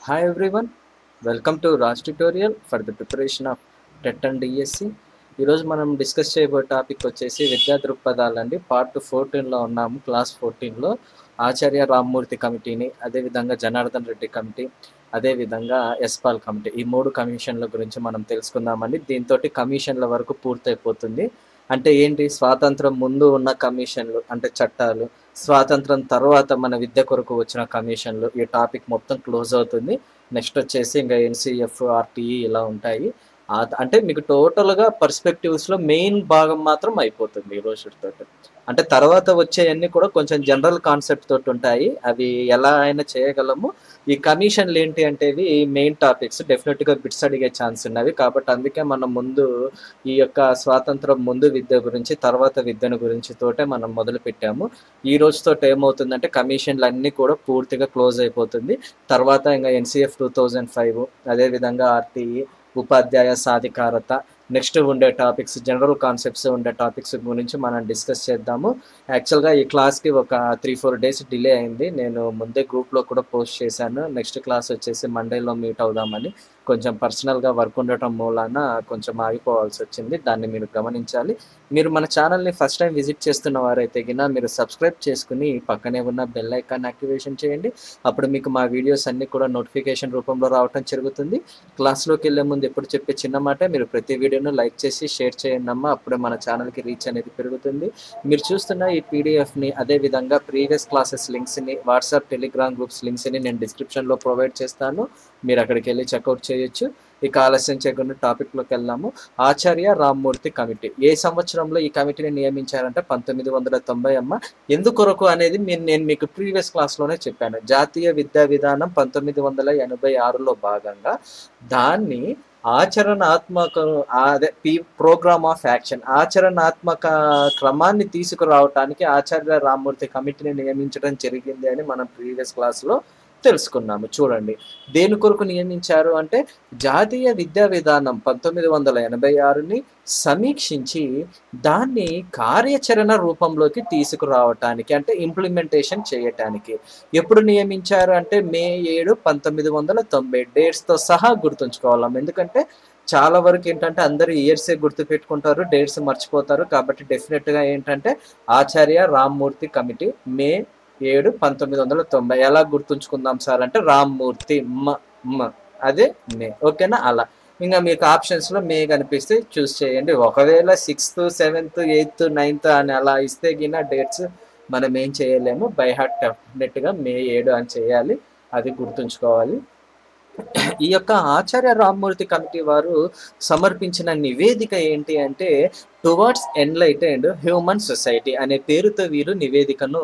Hi everyone, welcome to Raj tutorial for the preparation of TET and DSC. ఈరోజు మనం discuss చేయబోయే topic వచ్చేసి విద్యా దృక్పథాలండి. పార్ట్ 14లో ఉన్నాము. క్లాస్ 14లో ఆచార్య రామ్మూర్తి కమిటీని, అదేవిధంగా జనార్దన్ రెడ్డి కమిటీ, అదేవిధంగా ఎస్పాల్ కమిటీ, ఈ 3 కమిషన్ల గురించి మనం తెలుసుకుందామండి. దీంతో కమిషన్ల వరకు పూర్తయిపోతుంది. అంటే ఏంటి, స్వాతంత్రం ముందు ఉన్న కమిషన్లు అంటే చట్టాలు, స్వాతంత్రం తర్వాత మన విద్య కొరకు వచ్చిన కమిషన్లు, ఈ టాపిక్ మొత్తం క్లోజ్ అవుతుంది. నెక్స్ట్ వచ్చేసి ఇంకా ఎన్సిఎఫ్, ఆర్టీఈ ఇలా ఉంటాయి. అంటే మీకు టోటల్గా పర్స్పెక్టివ్స్లో మెయిన్ భాగం మాత్రం అయిపోతుంది ఈ రోజుతో. అంటే తర్వాత వచ్చేవన్నీ కూడా కొంచెం జనరల్ కాన్సెప్ట్ తోటి ఉంటాయి. అవి ఎలా అయినా చేయగలము. ఈ కమిషన్లు ఏంటి అంటే మెయిన్ టాపిక్స్, డెఫినెట్గా బిట్స్ అడిగే ఛాన్స్ ఉన్నవి. కాబట్టి అందుకే మనం ముందు ఈ యొక్క స్వాతంత్రం ముందు విద్య గురించి, తర్వాత విద్యను గురించి తోటే మనం మొదలు పెట్టాము. ఈ రోజుతో ఏమవుతుందంటే కమిషన్లు అన్నీ కూడా పూర్తిగా క్లోజ్ అయిపోతుంది. తర్వాత ఇంకా ఎన్సిఎఫ్ 2005, అదేవిధంగా ఆర్టీఈ, ఉపాధ్యాయ సాధికారత, నెక్స్ట్ ఉండే టాపిక్స్, జనరల్ కాన్సెప్ట్స్ ఉండే టాపిక్స్ గురించి మనం డిస్కస్ చేద్దాము. యాక్చువల్గా ఈ క్లాస్కి ఒక 3-4 డేస్ డిలే అయింది. నేను ముందే గ్రూప్లో కూడా పోస్ట్ చేశాను. నెక్స్ట్ క్లాస్ వచ్చేసి మండేలో మీట్ అవుదామని. కొంచెం పర్సనల్గా వర్క్ ఉండటం మూలాన కొంచెం ఆగిపోవాల్సి వచ్చింది. దాన్ని మీరు గమనించాలి. మీరు మన ఛానల్ని ఫస్ట్ టైం విజిట్ చేస్తున్న వారైతే గిన మీరు సబ్స్క్రైబ్ చేసుకుని పక్కనే ఉన్న బెల్ ఐకాన్ యాక్టివేషన్ చేయండి. అప్పుడు మీకు మా వీడియోస్ అన్నీ కూడా నోటిఫికేషన్ రూపంలో రావటం జరుగుతుంది. క్లాస్లోకి వెళ్ళే ముందు ఎప్పుడు చెప్పే చిన్న మాట, మీరు ప్రతి వీడియోను లైక్ చేసి షేర్ చేయండి అమ్మా. అప్పుడే మన ఛానల్కి రీచ్ అనేది పెరుగుతుంది. మీరు చూస్తున్న ఈ పీడిఎఫ్ని, అదేవిధంగా ప్రీవియస్ క్లాసెస్ లింక్స్ని, వాట్సాప్, టెలిగ్రామ్ గ్రూప్స్ లింక్స్ని నేను డిస్క్రిప్షన్లో ప్రొవైడ్ చేస్తాను. మీరు అక్కడికి వెళ్ళి చెక్అవుట్ చేయొచ్చు. ఇక ఆలస్యం చేయకుండా టాపిక్లోకి వెళ్దాము. ఆచార్య రామ్మూర్తి కమిటీ ఏ సంవత్సరంలో ఈ కమిటీని నియమించారంటే 1990 అమ్మ. ఎందుకొరకు అనేది నేను మీకు ప్రీవియస్ క్లాస్లోనే చెప్పాను. జాతీయ విద్యా విధానం 1986లో భాగంగా దాన్ని ఆచరణాత్మక, అదే ప్రోగ్రామ్ ఆఫ్ యాక్షన్, ఆచరణాత్మక క్రమాన్ని తీసుకురావటానికి ఆచార్య రామ్మూర్తి కమిటీని నియమించడం జరిగింది అని మనం ప్రీవియస్ క్లాస్లో తెలుసుకున్నాము. చూడండి, దేని కొరకు నియమించారు అంటే జాతీయ విద్యా విధానం 1986ని సమీక్షించి దాన్ని కార్యాచరణ రూపంలోకి తీసుకురావటానికి, అంటే ఇంప్లిమెంటేషన్ చేయటానికి. ఎప్పుడు నియమించారు అంటే మే 7, 1990. డేట్స్తో సహా గుర్తుంచుకోవాలం. ఎందుకంటే చాలా వరకు ఏంటంటే అందరూ ఇయర్సే గుర్తుపెట్టుకుంటారు, డేట్స్ మర్చిపోతారు. కాబట్టి డెఫినెట్గా ఏంటంటే ఆచార్య రామ్మూర్తి కమిటీ మే 7, 1990. ఎలా గుర్తుంచుకుందాం సార్ అంటే రామ్మూర్తి అదే మే, ఓకేనా? అలా ఇంకా మీకు ఆప్షన్స్లో మే కనిపిస్తే చూస్ చేయండి. ఒకవేళ 6th, 7th, 8th, 9th అని అలా ఇస్తే గిన డేట్స్ మనం ఏం చేయలేము. బై హార్ట్ డెఫినెట్గా మే 7 అని చేయాలి. అది గుర్తుంచుకోవాలి. ఈ యొక్క ఆచార్య రామ్మూర్తి కమిటీ వారు సమర్పించిన నివేదిక ఏంటి అంటే టువర్డ్స్ ఎన్లైటెండ్ హ్యూమన్ సొసైటీ అనే పేరుతో వీరు నివేదికను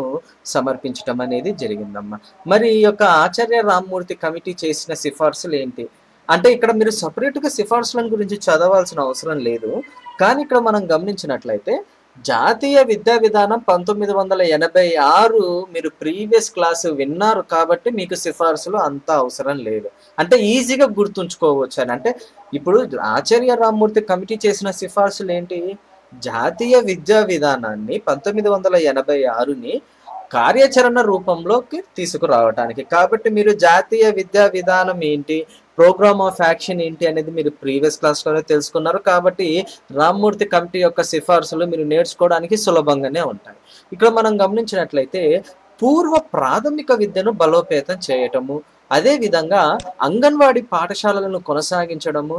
సమర్పించడం అనేది జరిగిందమ్మా. మరి ఈ యొక్క ఆచార్య రామ్మూర్తి కమిటీ చేసిన సిఫార్సులు ఏంటి అంటే ఇక్కడ మీరు సపరేట్గా సిఫార్సుల గురించి చదవాల్సిన అవసరం లేదు. కానీ ఇక్కడ మనం గమనించినట్లయితే జాతీయ విద్యా విధానం 1986 మీరు ప్రీవియస్ క్లాసు విన్నారు కాబట్టి మీకు సిఫార్సులు అంత అవసరం లేదు. అంటే ఈజీగా గుర్తుంచుకోవచ్చు అని. అంటే ఇప్పుడు ఆచార్య రామ్మూర్తి కమిటీ చేసిన సిఫార్సులు ఏంటి? జాతీయ విద్యా విధానాన్ని 1986ని కార్యాచరణ రూపంలోకి తీసుకురావటానికి. కాబట్టి మీరు జాతీయ విద్యా విధానం ఏంటి, ప్రోగ్రామ్ ఆఫ్ యాక్షన్ ఏంటి అనేది మీరు ప్రీవియస్ క్లాస్లోనే తెలుసుకున్నారు. కాబట్టి రామ్మూర్తి కమిటీ యొక్క సిఫార్సులు మీరు నేర్చుకోవడానికి సులభంగానే ఉంటాయి. ఇక్కడ మనం గమనించినట్లయితే పూర్వ ప్రాథమిక విద్యను బలోపేతం చేయటము, అదేవిధంగా అంగన్వాడీ పాఠశాలలను కొనసాగించడము.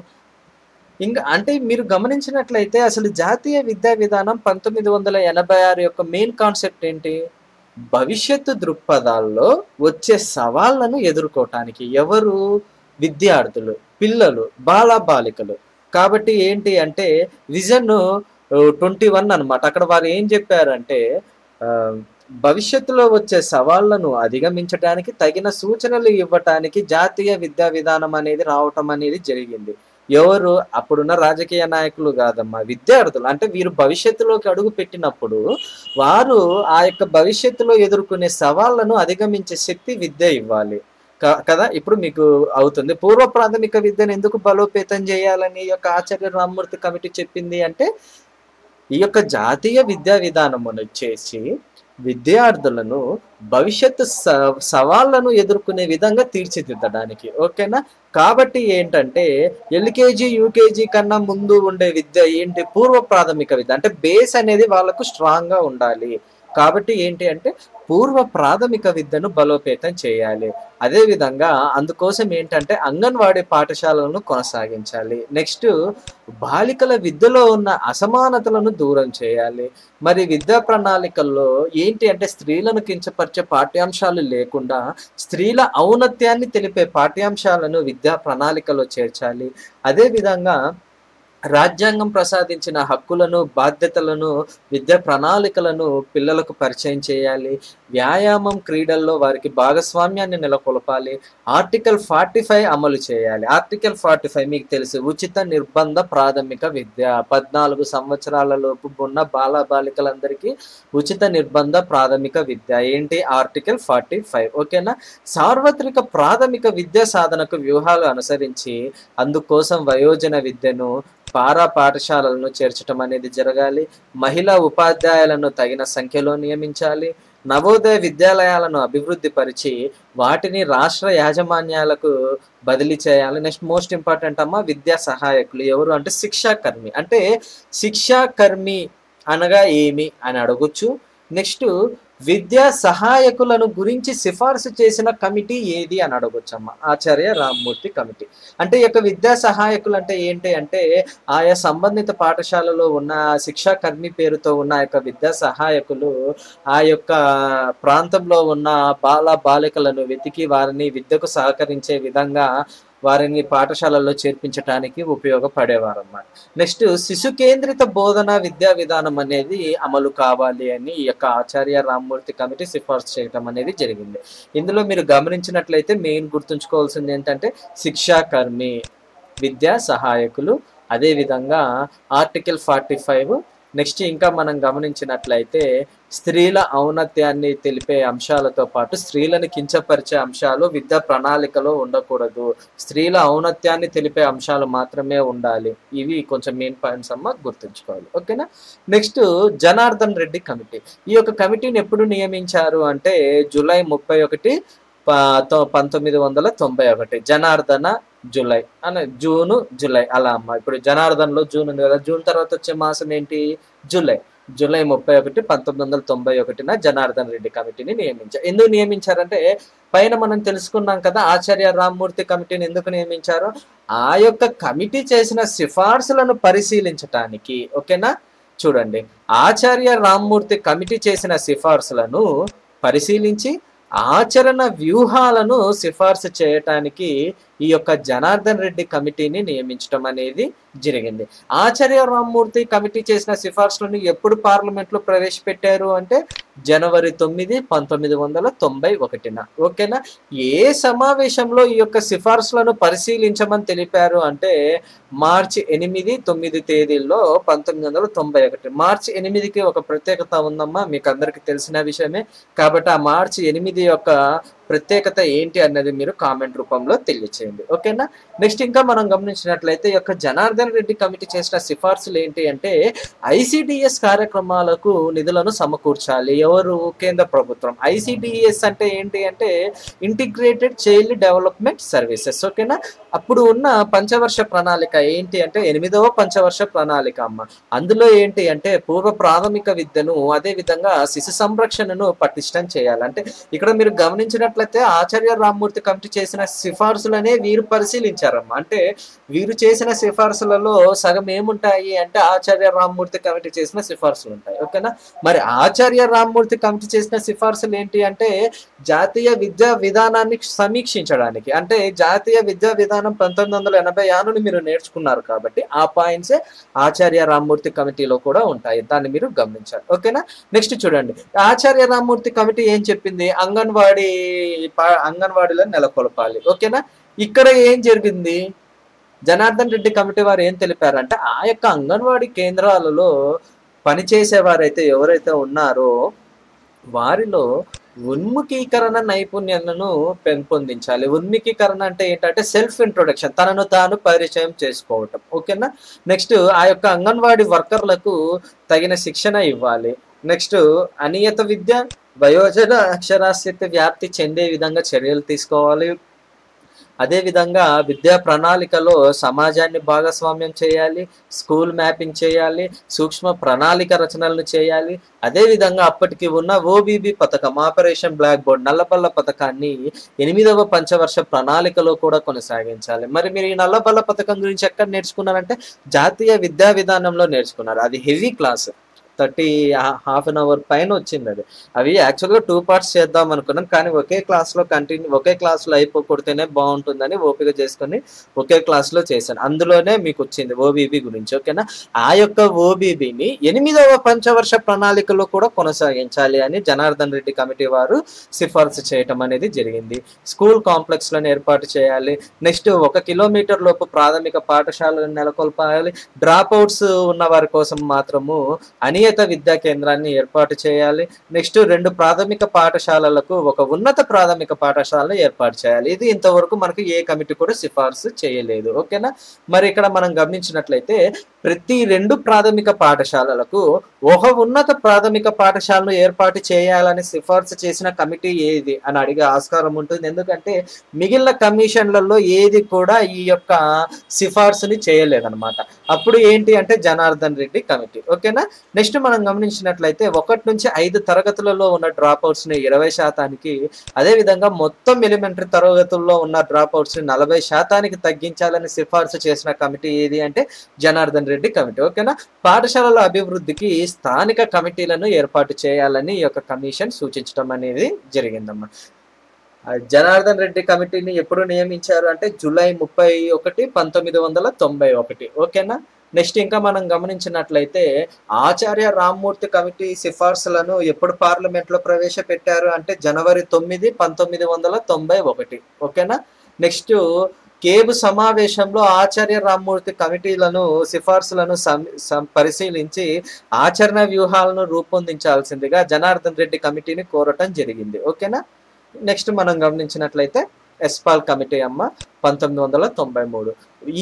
ఇంకా అంటే మీరు గమనించినట్లయితే అసలు జాతీయ విద్యా విధానం 1986 యొక్క మెయిన్ కాన్సెప్ట్ ఏంటి? భవిష్యత్తు దృక్పథాల్లో వచ్చే సవాళ్లను ఎదుర్కోవటానికి. ఎవరు? విద్యార్థులు, పిల్లలు, బాలికలు. కాబట్టి ఏంటి అంటే విజన్ 21 అనమాట. అక్కడ వారు ఏం చెప్పారంటే భవిష్యత్తులో వచ్చే సవాళ్లను అధిగమించడానికి తగిన సూచనలు ఇవ్వటానికి జాతీయ విద్యా విధానం అనేది రావటం అనేది జరిగింది. ఎవరు? అప్పుడున్న రాజకీయ నాయకులు కాదమ్మా, విద్యార్థులు. అంటే వీరు భవిష్యత్తులోకి అడుగు పెట్టినప్పుడు వారు ఆ యొక్క భవిష్యత్తులో ఎదుర్కొనే సవాళ్లను అధిగమించే శక్తి విద్య ఇవ్వాలి కదా. ఇప్పుడు మీకు అవుతుంది. పూర్వ ప్రాథమిక విద్యను ఎందుకు బలోపేతం చేయాలని ఈ యొక్క ఆచార్య రామ్మూర్తి కమిటీ చెప్పింది అంటే ఈ యొక్క జాతీయ విద్యా విధానం వచ్చేసి విద్యార్థులను భవిష్యత్తు సవాళ్లను ఎదుర్కొనే విధంగా తీర్చిదిద్దడానికి. ఓకేనా? కాబట్టి ఏంటంటే ఎల్కేజీ యూకేజీ కన్నా ముందు ఉండే విద్య ఏంటి, పూర్వ ప్రాథమిక విద్య అంటే బేస్ అనేది వాళ్ళకు స్ట్రాంగ్గా ఉండాలి. కాబట్టి ఏంటి అంటే పూర్వ ప్రాథమిక విద్యను బలోపేతం చేయాలి. అదేవిధంగా అందుకోసం ఏంటంటే అంగన్వాడీ పాఠశాలను కొనసాగించాలి. నెక్స్ట్ బాలికల విద్యలో ఉన్న అసమానతలను దూరం చేయాలి. మరి విద్యా ప్రణాళికల్లో ఏంటి అంటే స్త్రీలను కించపరిచే పాఠ్యాంశాలు లేకుండా స్త్రీల ఔన్నత్యాన్ని తెలిపే పాఠ్యాంశాలను విద్యా ప్రణాళికలో చేర్చాలి. అదేవిధంగా రాజ్యాంగం ప్రసాదించిన హక్కులను, బాధ్యతలను, విద్యా ప్రణాళికలను పిల్లలకు పరిచయం చేయాలి. వ్యాయామం, క్రీడల్లో వారికి భాగస్వామ్యాన్ని నెలకొల్పాలి. ఆర్టికల్ 45 అమలు చేయాలి. ఆర్టికల్ 45 మీకు తెలుసు, ఉచిత నిర్బంధ ప్రాథమిక విద్య. 14 సంవత్సరాల లోపు ఉన్న బాలికలందరికీ ఉచిత నిర్బంధ ప్రాథమిక విద్య. ఏంటి ఆర్టికల్ 45? ఓకేనా? సార్వత్రిక ప్రాథమిక విద్యా సాధనకు వ్యూహాలు అనుసరించి అందుకోసం వయోజన విద్యను, పారా పాఠశాలలను చేర్చడం అనేది జరగాలి. మహిళా ఉపాధ్యాయులను తగిన సంఖ్యలో నియమించాలి. నవోదయ విద్యాలయాలను అభివృద్ధి పరిచి వాటిని రాష్ట్ర యాజమాన్యాలకు బదిలీ చేయాలి. నెక్స్ట్ మోస్ట్ ఇంపార్టెంట్ అమ్మ, విద్యా సహాయకులు ఎవరు అంటే శిక్షాకర్మి. అంటే శిక్షాకర్మి అనగా ఏమి అని అడగొచ్చు. నెక్స్ట్ విద్యా సహాయకులను గురించి సిఫార్సు చేసిన కమిటీ ఏది అని అడగొచ్చమ్మా. ఆచార్య రామ్మూర్తి కమిటీ. అంటే ఈ యొక్క విద్యా సహాయకులు అంటే ఏంటి అంటే ఆయా సంబంధిత పాఠశాలలో ఉన్న శిక్షాకర్మి పేరుతో ఉన్న ఆ యొక్క విద్యా సహాయకులు ఆ యొక్క ప్రాంతంలో ఉన్న బాలికలను వెతికి వారిని విద్యకు సహకరించే విధంగా వారిని పాఠశాలల్లో చేర్పించడానికి ఉపయోగపడేవారు అన్నమాట. నెక్స్ట్ శిశు కేంద్రిత బోధన విద్యా విధానం అనేది అమలు కావాలి అని ఈ యొక్క ఆచార్య రామ్మూర్తి కమిటీ సిఫార్సు చేయడం అనేది జరిగింది. ఇందులో మీరు గమనించినట్లయితే మెయిన్ గుర్తుంచుకోవాల్సింది ఏంటంటే శిక్షాకర్మి, విద్యా సహాయకులు, అదేవిధంగా ఆర్టికల్ 45. నెక్స్ట్ ఇంకా మనం గమనించినట్లయితే స్త్రీల ఔన్నత్యాన్ని తెలిపే అంశాలతో పాటు స్త్రీలను కించపరిచే అంశాలు విద్యా ప్రణాళికలో ఉండకూడదు. స్త్రీల ఔన్నత్యాన్ని తెలిపే అంశాలు మాత్రమే ఉండాలి. ఇవి కొంచెం మెయిన్ పాయింట్స్ అమ్మ, గుర్తుంచుకోవాలి. ఓకేనా? Next Janardhan Reddy committee. ఈ యొక్క కమిటీని ఎప్పుడు నియమించారు అంటే జూలై 31, 1991. జనార్దన జూలై అనే జూను జూలై అలా అమ్మ. ఇప్పుడు జనార్దన్లో జూన్ ఉంది కదా, జూన్ తర్వాత వచ్చే మాసం ఏంటి జూలై. జూలై 31, 1991 జనార్దన్ రెడ్డి కమిటీని నియమించారు. ఎందుకు నియమించారంటే పైన మనం తెలుసుకున్నాం కదా ఆచార్య రామ్మూర్తి కమిటీని ఎందుకు నియమించారో, ఆ యొక్క కమిటీ చేసిన సిఫార్సులను పరిశీలించటానికి. ఓకేనా? చూడండి, ఆచార్య రామ్మూర్తి కమిటీ చేసిన సిఫార్సులను పరిశీలించి ఆచరణ వ్యూహాలను సిఫార్సు చేయటానికి ఈ యొక్క జనార్దన్ రెడ్డి కమిటీని నియమించడం అనేది జరిగింది. ఆచార్య రామ్మూర్తి కమిటీ చేసిన సిఫార్సులను ఎప్పుడు పార్లమెంట్లో ప్రవేశపెట్టారు అంటే జనవరి 9, 1991. ఓకేనా? ఏ సమావేశంలో ఈ యొక్క సిఫార్సులను పరిశీలించమని తెలిపారు అంటే మార్చి 8, 9 తేదీల్లో 1991. మార్చి 8కి ఒక ప్రత్యేకత ఉందమ్మా, మీకు అందరికీ తెలిసిన విషయమే. కాబట్టి ఆ మార్చి 8 యొక్క ప్రత్యేకత ఏంటి అన్నది మీరు కామెంట్ రూపంలో తెలియచేయండి. ఓకేనా? నెక్స్ట్ ఇంకా మనం గమనించినట్లయితే ఈ యొక్క జనార్దన్ రెడ్డి కమిటీ చేసిన సిఫార్సులు ఏంటి అంటే ICDS కార్యక్రమాలకు నిధులను సమకూర్చాలి. ఎవరు? కేంద్ర ప్రభుత్వం. ICDS అంటే ఏంటి అంటే ఇంటిగ్రేటెడ్ చైల్డ్ డెవలప్మెంట్ సర్వీసెస్. ఓకేనా? అప్పుడు ఉన్న పంచవర్ష ప్రణాళిక ఏంటి అంటే 8వ పంచవర్ష ప్రణాళిక అమ్మ. అందులో ఏంటి అంటే పూర్వ ప్రాథమిక విద్యను, అదే విధంగా శిశు సంరక్షణను పటిష్టం చేయాలి. అంటే ఇక్కడ మీరు గమనించినట్లయితే ఆచార్య రామ్మూర్తి కమిటీ చేసిన సిఫార్సులనే వీరు పరిశీలించారమ్మా. అంటే వీరు చేసిన సిఫార్సులలో సగం ఏముంటాయి అంటే ఆచార్య రామ్మూర్తి కమిటీ చేసిన సిఫార్సులు ఉంటాయి. ఓకేనా? మరి ఆచార్య రామ్మూర్తి కమిటీ చేసిన సిఫార్సులు ఏంటి అంటే జాతీయ విద్యా విధానాన్ని సమీక్షించడానికి. అంటే జాతీయ విద్యా విధానం 1986 మీరు నేర్చుకున్నారు కాబట్టి ఆ పాయింట్సే ఆచార్య రామ్మూర్తి కమిటీలో కూడా ఉంటాయి. దాన్ని మీరు గమనించాలి. ఓకేనా? నెక్స్ట్ చూడండి, ఆచార్య రామ్మూర్తి కమిటీ ఏం చెప్పింది? అంగన్వాడీలో నెలకొల్పాలి. ఓకేనా? ఇక్కడ ఏం జరిగింది? జనార్దన్ రెడ్డి కమిటీ వారు ఏం తెలిపారంటే ఆ యొక్క అంగన్వాడీ కేంద్రాలలో పనిచేసేవారైతే ఎవరైతే ఉన్నారో వారిలో ఉన్ముఖీకరణ నైపుణ్యాలను పెంపొందించాలి. ఉన్ముఖీకరణ అంటే ఏంటంటే సెల్ఫ్ ఇంట్రొడక్షన్, తనను తాను పరిచయం చేసుకోవటం. ఓకేనా? నెక్స్ట్ ఆ యొక్క అంగన్వాడీ వర్కర్లకు తగిన శిక్షణ ఇవ్వాలి. నెక్స్ట్ అనియత విద్య, వయోజన అక్షరాస్యత వ్యాప్తి చెందే విధంగా చర్యలు తీసుకోవాలి. అదేవిధంగా విద్యా ప్రణాళికలో సమాజాన్ని భాగస్వామ్యం చేయాలి, స్కూల్ మ్యాపింగ్ చేయాలి, సూక్ష్మ ప్రణాళిక రచనలను చేయాలి. అదేవిధంగా అప్పటికి ఉన్న ఓబీబీ పథకం, ఆపరేషన్ బ్లాక్ బోర్డ్, నల్లబల్ల పథకాన్ని 8వ పంచవర్ష ప్రణాళికలో కూడా కొనసాగించాలి. మరి మీరు ఈ నల్లబల్ల పథకం గురించి ఎక్కడ నేర్చుకున్నారంటే జాతీయ విద్యా విధానంలో నేర్చుకున్నారు. అది heavy class, 30 half an hour పైన వచ్చింది అది. అవి యాక్చువల్గా 2 పార్ట్స్ చేద్దాం అనుకున్నాం, కానీ ఒకే క్లాస్లో అయిపోకూడితేనే బాగుంటుందని ఓపిక చేసుకొని ఒకే క్లాస్లో చేశాను. అందులోనే మీకు వచ్చింది ఓబీబీ గురించి. ఓకేనా, ఆ యొక్క ఓబీబీని 8వ పంచవర్ష ప్రణాళికలో కూడా కొనసాగించాలి అని జనార్దన్ రెడ్డి కమిటీ వారు సిఫార్సు చేయటం అనేది జరిగింది. స్కూల్ కాంప్లెక్స్లను ఏర్పాటు చేయాలి. నెక్స్ట్ 1 కిలోమీటర్ లోపు ప్రాథమిక పాఠశాలను నెలకొల్పాలి. డ్రాప్ అవుట్స్ ఉన్న వారి కోసం మాత్రము అనియత విద్యా కేంద్రాన్ని ఏర్పాటు చేయాలి. నెక్స్ట్ 2 ప్రాథమిక పాఠశాలలకు 1 ఉన్నత ప్రాథమిక పాఠశాలను ఏర్పాటు చేయాలి. ఇది ఇంతవరకు మనకు ఏ కమిటీ కూడా సిఫార్సు చేయలేదు. ఓకేనా, మరి ఇక్కడ మనం గమనించినట్లయితే ప్రతి 2 ప్రాథమిక పాఠశాలలకు 1 ఉన్నత ప్రాథమిక పాఠశాలను ఏర్పాటు చేయాలని సిఫార్సు చేసిన కమిటీ ఏది అని అడిగే ఆస్కారం ఉంటుంది. ఎందుకంటే మిగిలిన కమిషన్లలో ఏది కూడా ఈ యొక్క సిఫార్సుని చేయలేదన్నమాట. అప్పుడు ఏంటి అంటే జనార్దన్ రెడ్డి కమిటీ. ఓకేనా, నెక్స్ట్ మనం గమనించినట్లయితే 1 నుంచి 5 తరగతులలో ఉన్న డ్రాప్ అవుట్స్ ని 20%, అదేవిధంగా మొత్తం ఎలిమెంటరీ తరగతుల్లో ఉన్న డ్రాప్ అవుట్స్ ని 40% తగ్గించాలని సిఫార్సు చేసిన కమిటీ ఏది అంటే జనార్దన్ రెడ్డి కమిటీ. ఓకేనా, పాఠశాలల అభివృద్ధికి స్థానిక కమిటీలను ఏర్పాటు చేయాలని ఈ యొక్క కమిషన్ సూచించడం అనేది జరిగిందమ్మా. జనార్దన్ రెడ్డి కమిటీని ఎప్పుడు నియమించారు అంటే జూలై 31, 1991. ఓకేనా, నెక్స్ట్ ఇంకా మనం గమనించినట్లయితే ఆచార్య రామ్మూర్తి కమిటీ సిఫార్సులను ఎప్పుడు పార్లమెంట్లో ప్రవేశపెట్టారు అంటే జనవరి 9, 1991. ఓకేనా, నెక్స్ట్ కేబు సమావేశంలో ఆచార్య రామ్మూర్తి కమిటీలను సిఫార్సులను పరిశీలించి ఆచరణ వ్యూహాలను రూపొందించాల్సిందిగా జనార్దన్ రెడ్డి కమిటీని కోరటం జరిగింది. ఓకేనా, నెక్స్ట్ మనం గమనించినట్లయితే ఎస్పాల్ కమిటీ అమ్మ 1993.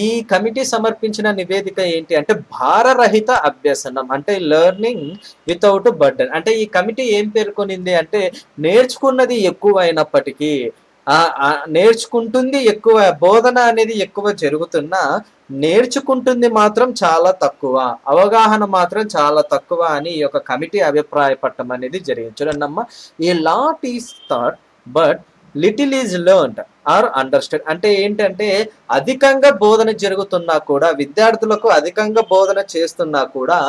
ఈ కమిటీ సమర్పించిన నివేదిక ఏంటి అంటే భారరహిత అభ్యసనం అంటే లెర్నింగ్ వితౌట్ బర్డెన్. అంటే ఈ కమిటీ ఏం పేర్కొనింది అంటే నేర్చుకున్నది ఎక్కువ అయినప్పటికీ నేర్చుకుంటుంది ఎక్కువ, బోధన అనేది ఎక్కువ జరుగుతున్నా నేర్చుకుంటుంది మాత్రం చాలా తక్కువ, అవగాహన మాత్రం చాలా తక్కువ అని ఈ యొక్క కమిటీ అభిప్రాయపడటం అనేది జరిగింది. చూడండి, a lot is taught but little is learned or understand. అంటే ఏంటంటే అధికంగా బోధన జరుగుతున్నా కూడా, విద్యార్థులకు అధికంగా బోధన చేస్తున్నా కూడా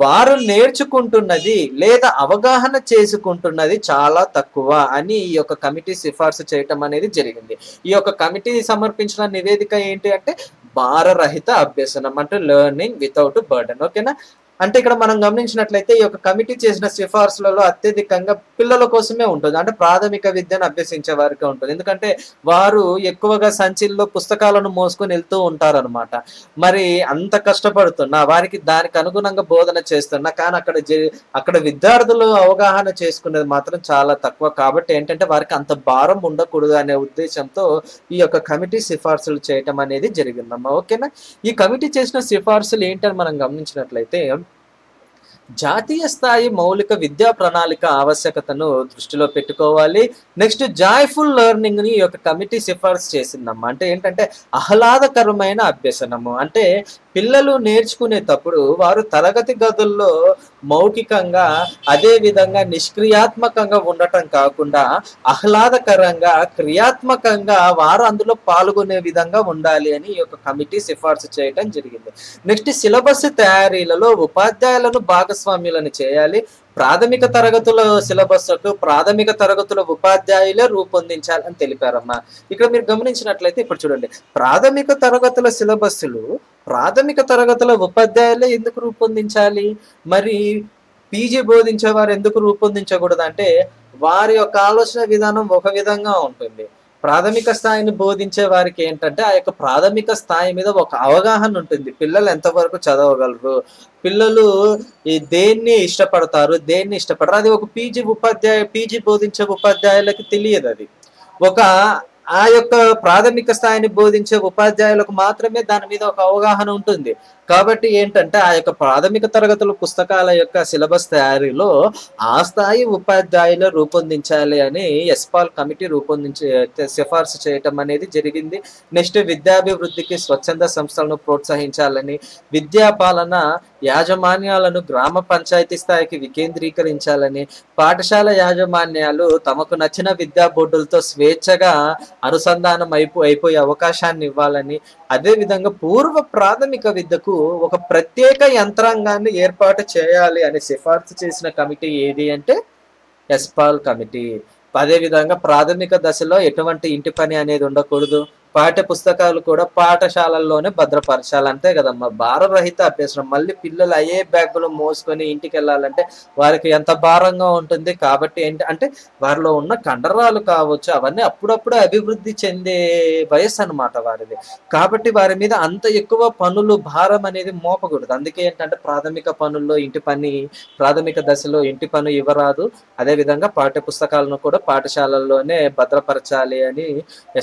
వారు నేర్చుకుంటున్నది లేదా అవగాహన చేసుకుంటున్నది చాలా తక్కువ అని ఈ యొక్క కమిటీ సిఫార్సు చేయటం అనేది జరిగింది. ఈ యొక్క కమిటీ సమర్పించిన నివేదిక ఏంటి అంటే భారరహిత అభ్యసనం అంటే లెర్నింగ్ వితౌట్ బర్డెన్. ఓకేనా, అంటే ఇక్కడ మనం గమనించినట్లయితే ఈ యొక్క కమిటీ చేసిన సిఫార్సులలో అత్యధికంగా పిల్లల కోసమే ఉంటుంది, అంటే ప్రాథమిక విద్యను అభ్యసించే వారికి ఉంటుంది. ఎందుకంటే వారు ఎక్కువగా సంచిల్లో పుస్తకాలను మోసుకొని వెళ్తూ ఉంటారనమాట. మరి అంత కష్టపడుతున్నా వారికి దానికి అనుగుణంగా బోధన చేస్తున్నా కానీ అక్కడ విద్యార్థులు అవగాహన చేసుకునేది మాత్రం చాలా తక్కువ. కాబట్టి ఏంటంటే వారికి అంత భారం ఉండకూడదు అనే ఉద్దేశంతో ఈ యొక్క కమిటీ సిఫార్సులు చేయటం అనేది జరిగిందమ్మా. ఓకేనా, ఈ కమిటీ చేసిన సిఫార్సులు ఏంటని మనం గమనించినట్లయితే జాతీయ స్థాయి మౌలిక విద్యా ప్రణాళిక ఆవశ్యకతను దృష్టిలో పెట్టుకోవాలి. నెక్స్ట్ జాయ్ఫుల్ లెర్నింగ్ ని ఈ యొక్క కమిటీ సిఫార్సు చేసిందమ్మా. అంటే ఏంటంటే ఆహ్లాదకరమైన అభ్యసనము. అంటే పిల్లలు నేర్చుకునేటప్పుడు వారు తరగతి గదుల్లో మౌఖికంగా అదే విధంగా నిష్క్రియాత్మకంగా ఉండటం కాకుండా ఆహ్లాదకరంగా క్రియాత్మకంగా వారు అందులో పాల్గొనే విధంగా ఉండాలి అని ఈ యొక్క కమిటీ సిఫార్సు చేయడం జరిగింది. నెక్స్ట్ సిలబస్ తయారీలలో ఉపాధ్యాయులను భాగస్వామ్యులను చేయాలి. ప్రాథమిక తరగతుల సిలబస్కు ప్రాథమిక తరగతుల ఉపాధ్యాయులే రూపొందించాలని తెలిపారమ్మా. ఇక్కడ మీరు గమనించినట్లయితే ఇప్పుడు చూడండి, ప్రాథమిక తరగతుల సిలబస్లు ప్రాథమిక తరగతుల ఉపాధ్యాయులే ఎందుకు రూపొందించాలి, మరి పీజీ బోధించేవారు ఎందుకు రూపొందించకూడదు అంటే వారి యొక్క ఆలోచన విధానం ఒక విధంగా ఉంటుంది. ప్రాథమిక స్థాయిని బోధించే వారికి ఏంటంటే ఆ యొక్క ప్రాథమిక స్థాయి మీద ఒక అవగాహన ఉంటుంది. పిల్లలు ఎంతవరకు చదవగలరు, పిల్లలు దేన్ని ఇష్టపడతారు, దేన్ని ఇష్టపడరు, అది ఒక పీజీ బోధించే ఉపాధ్యాయులకి తెలియదు. అది ఒక ఆ యొక్క ప్రాథమిక స్థాయిని బోధించే ఉపాధ్యాయులకు మాత్రమే దాని మీద ఒక అవగాహన ఉంటుంది. కాబట్టి ఏంటంటే ఆ యొక్క ప్రాథమిక తరగతుల పుస్తకాల యొక్క సిలబస్ తయారీలో ఆ స్థాయి ఉపాధ్యాయులు రూపొందించాలి అని ఎస్పాల్ కమిటీ సిఫార్సు చేయటం అనేది జరిగింది. నెక్స్ట్ విద్యాభివృద్ధికి స్వచ్ఛంద సంస్థలను ప్రోత్సహించాలని, విద్యా పాలన యాజమాన్యాలను గ్రామ పంచాయతీ స్థాయికి వికేంద్రీకరించాలని, పాఠశాల యాజమాన్యాలు తమకు నచ్చిన విద్యా బోర్డులతో స్వేచ్ఛగా అనుసంధానం అయిపోయే అవకాశాన్ని ఇవ్వాలని, అదేవిధంగా పూర్వ ప్రాథమిక విద్యకు ఒక ప్రత్యేక యంత్రాంగాన్ని ఏర్పాటు చేయాలి అని సిఫార్సు చేసిన కమిటీ ఏది అంటే ఎస్పాల్ కమిటీ. అదేవిధంగా ప్రాథమిక దశలో ఎటువంటి ఇంటి పని అనేది ఉండకూడదు. పాఠ్య పుస్తకాలు కూడా పాఠశాలల్లోనే భద్రపరచాలి. అంతే కదమ్మా, భారరహిత అభ్యసనం. మళ్ళీ పిల్లలు అయ్యే బ్యాగులు మోసుకొని ఇంటికి వెళ్ళాలంటే వారికి ఎంత భారంగా ఉంటుంది. కాబట్టి ఏంటి అంటే వారిలో ఉన్న కండరాలు కావచ్చు, అవన్నీ అప్పుడప్పుడు అభివృద్ధి చెందే వయస్సు అనమాట వారిది. కాబట్టి వారి మీద అంత ఎక్కువ పనులు భారం అనేది మోపకూడదు. అందుకే ఏంటంటే ప్రాథమిక పనుల్లో ఇంటి పని, ప్రాథమిక దశలో ఇంటి పని ఇవ్వరాదు. అదేవిధంగా పాఠ్య పుస్తకాలను కూడా పాఠశాలల్లోనే భద్రపరచాలి అని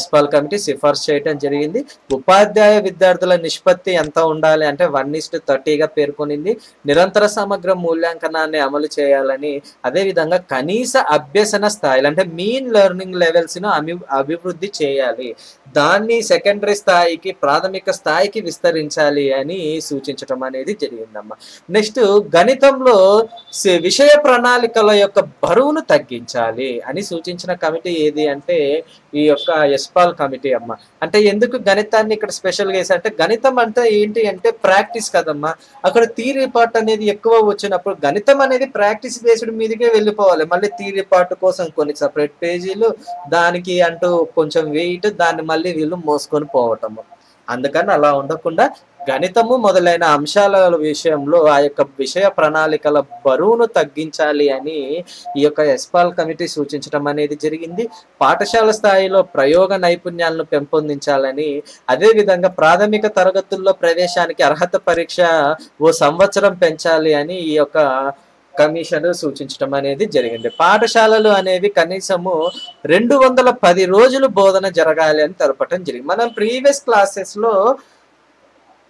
ఎస్పాల్ కమిటీ సిఫార్సు చేయడం జరిగింది. ఉపాధ్యాయ విద్యార్థుల నిష్పత్తి ఎంత ఉండాలి అంటే 1:30గా పేర్కొనింది. నిరంతర సమగ్ర మూల్యాంకనాన్ని అమలు చేయాలని, అదేవిధంగా కనీస అభ్యసన స్థాయిలు అంటే మీన్ లెర్నింగ్ లెవెల్స్ ను అభివృద్ధి చేయాలి. దాన్ని సెకండరీ స్థాయికి, ప్రాథమిక స్థాయికి విస్తరించాలి అని సూచించడం అనేది జరిగిందమ్మా. నెక్స్ట్ గణితంలో విషయ ప్రణాళికల యొక్క బరువును తగ్గించాలి అని సూచించిన కమిటీ ఏది అంటే ఈ యొక్క ఎస్పాల్ కమిటీ అమ్మ. అంటే ఎందుకు గణితాన్ని ఇక్కడ స్పెషల్గా వేసా అంటే గణితం అంటే ఏంటి అంటే ప్రాక్టీస్ కదమ్మా. అక్కడ థియరీ పార్ట్ అనేది ఎక్కువ వచ్చినప్పుడు గణితం అనేది ప్రాక్టీస్ బేస్డ్ మీదకే వెళ్ళిపోవాలి. మళ్ళీ థియరీ పార్ట్ కోసం కొన్ని సపరేట్ పేజీలు, దానికి అంటూ కొంచెం వెయిట్, దాన్ని మళ్ళీ వీళ్ళు మోసుకొని పోవటము. అందుకని అలా ఉండకుండా గణితము మొదలైన అంశాల విషయంలో ఆ యొక్క విషయ ప్రణాళికల బరువును తగ్గించాలి అని ఈ యొక్క ఎస్పాల్ కమిటీ సూచించడం అనేది జరిగింది. పాఠశాల స్థాయిలో ప్రయోగ నైపుణ్యాలను పెంపొందించాలని, అదేవిధంగా ప్రాథమిక తరగతుల్లో ప్రవేశానికి అర్హత పరీక్ష ఓ సంవత్సరం పెంచాలి అని ఈ యొక్క కమిషన్ సూచించడం అనేది జరిగింది. పాఠశాలలు అనేవి కనీసము 210 రోజులు బోధన జరగాలి అని తెలపటం జరిగింది. మనం ప్రీవియస్ క్లాసెస్ లో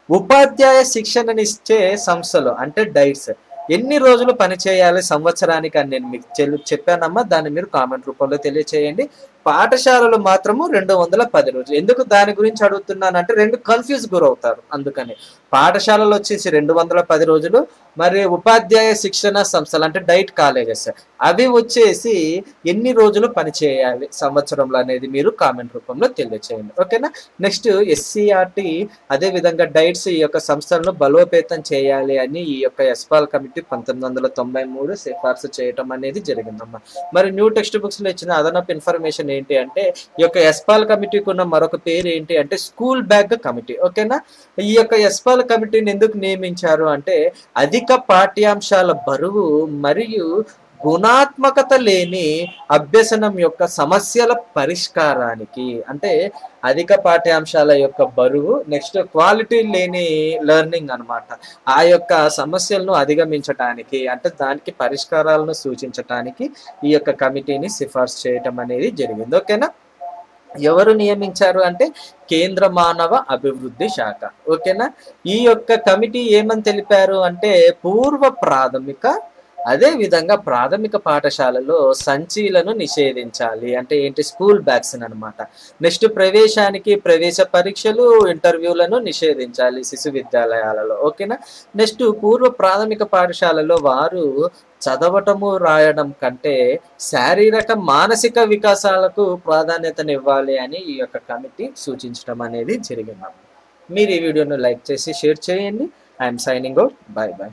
ఉపాధ్యాయ శిక్షణనిచ్చే సంస్థలు అంటే డైట్స్ ఎన్ని రోజులు పనిచేయాలి సంవత్సరానికి అని నేను మీకు చెప్పానమ్మా. దాన్ని మీరు కామెంట్ రూపంలో తెలియచేయండి. పాఠశాలలు మాత్రము 210 రోజులు. ఎందుకు దాని గురించి అడుగుతున్నానంటే రెండు కన్ఫ్యూజ్ గురవుతారు. అందుకని పాఠశాలలు వచ్చేసి 210 రోజులు, మరి ఉపాధ్యాయ శిక్షణ సంస్థలు అంటే డైట్ కాలేజెస్ అవి వచ్చేసి ఎన్ని రోజులు పనిచేయాలి సంవత్సరంలో అనేది మీరు కామెంట్ రూపంలో తెలియచేయండి. ఓకేనా. నెక్స్ట్ ఎస్సీఆర్టీ అదేవిధంగా డైట్స్ ఈ యొక్క సంస్థలను బలోపేతం చేయాలి అని ఈ యొక్క ఎస్పాల్ కమిటీ 1993 సిఫార్సు చేయటం అనేది జరిగిందమ్మా. మరి న్యూ టెక్స్ట్ బుక్స్ లో ఇచ్చిన అదనపు ఇన్ఫర్మేషన్ ఏంటి అంటే ఈ యొక్క ఎస్పాల్ కమిటీకి ఉన్న మరొక పేరు ఏంటి అంటే స్కూల్ బ్యాగ్ కమిటీ. ఓకేనా. ఈ యొక్క ఎస్పాల్ కమిటీని ఎందుకు నియమించారు అంటే అధిక పాఠ్యాంశాల బరువు మరియు గుణాత్మకత లేని అభ్యసనం యొక్క సమస్యల పరిష్కారానికి, అంటే అధిక పాఠ్యాంశాల యొక్క బరువు, నెక్స్ట్ క్వాలిటీ లేని లెర్నింగ్ అనమాట, ఆ యొక్క సమస్యలను అధిగమించటానికి అంటే దానికి పరిష్కారాలను సూచించటానికి ఈ యొక్క కమిటీని సిఫార్సు చేయటం అనేది జరిగింది. ఓకేనా. ఎవరు నియమించారు అంటే కేంద్ర మానవ అభివృద్ధి శాఖ. ఓకేనా. ఈ యొక్క కమిటీ ఏమని తెలిపారు అంటే పూర్వ ప్రాథమిక అదేవిధంగా ప్రాథమిక పాఠశాలలో సంచీలను నిషేధించాలి. అంటే ఏంటి స్కూల్ బ్యాగ్స్ అనమాట. నెక్స్ట్ ప్రవేశానికి ప్రవేశ పరీక్షలు ఇంటర్వ్యూలను నిషేధించాలి శిశు విద్యాలయాలలో. ఓకేనా. నెక్స్ట్ పూర్వ ప్రాథమిక పాఠశాలలో వారు చదవటము రాయడం కంటే శారీరక మానసిక వికాసాలకు ప్రాధాన్యతనివ్వాలి అని ఈ యొక్క కమిటీ సూచించడం అనేది జరిగింది. మీరు ఈ వీడియోను లైక్ చేసి షేర్ చేయండి. I'm signing out. By by.